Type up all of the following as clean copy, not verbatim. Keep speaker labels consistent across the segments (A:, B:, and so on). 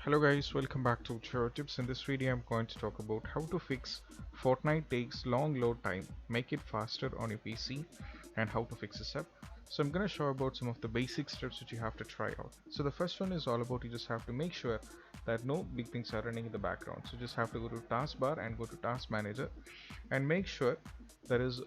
A: Hello guys, welcome back to Chur Tips. In this video I'm going to talk about how to fix Fortnite takes long load time, make it faster on your PC, and how to fix this up. So I'm going to show about some of the basic steps which you have to try out. So the first one is all about you just have to make sure that no big things are running in the background. So just have to go to taskbar and go to task manager and make sure there is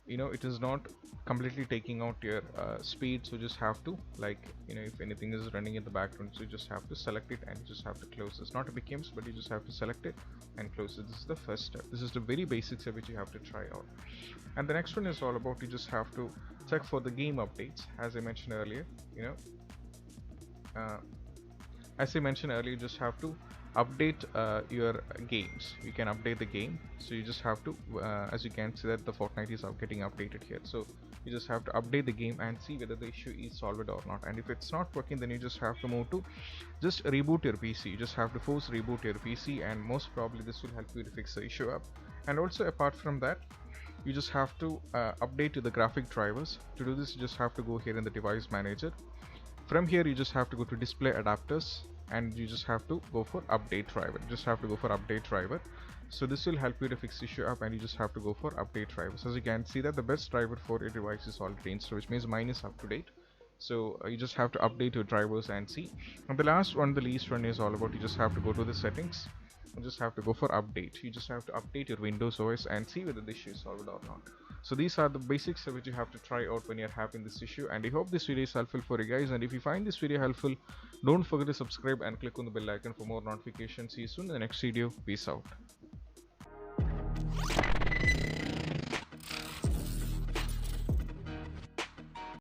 A: it is not completely taking out your speed. So just have to, like, if anything is running in the background, so you just have to select it and you just have to close this. Not a big games, but you just have to select it and close it. This is the first step. This is the very basic step which you have to try out. And the next one is all about you just have to check for the game updates. As I mentioned earlier, uh, you just have to update your games. You can update the game, so you just have to as you can see that the Fortnite is getting updated here. So you just have to update the game and see whether the issue is solved or not. And if it's not working, then you just have to move to just reboot your PC. You just have to force reboot your PC, and most probably this will help you to fix the issue up. And also, apart from that, you just have to update to the graphic drivers. To do this, you just have to go here in the device manager. From here you just have to go to display adapters and you just have to go for update driver. So this will help you to fix issue up, and you just have to go for update drivers. As you can see that the best driver for your device is already installed, which means mine is up to date. So you just have to update your drivers and see. And the last one, the least one, is all about you just have to go to the settings. You just have to go for update. You just have to update your Windows OS and see whether the issue is solved or not. So these are the basics which you have to try out when you're having this issue, and I hope this video is helpful for you guys. And if you find this video helpful, don't forget to subscribe and click on the bell icon for more notifications. See you soon in the next video. Peace out.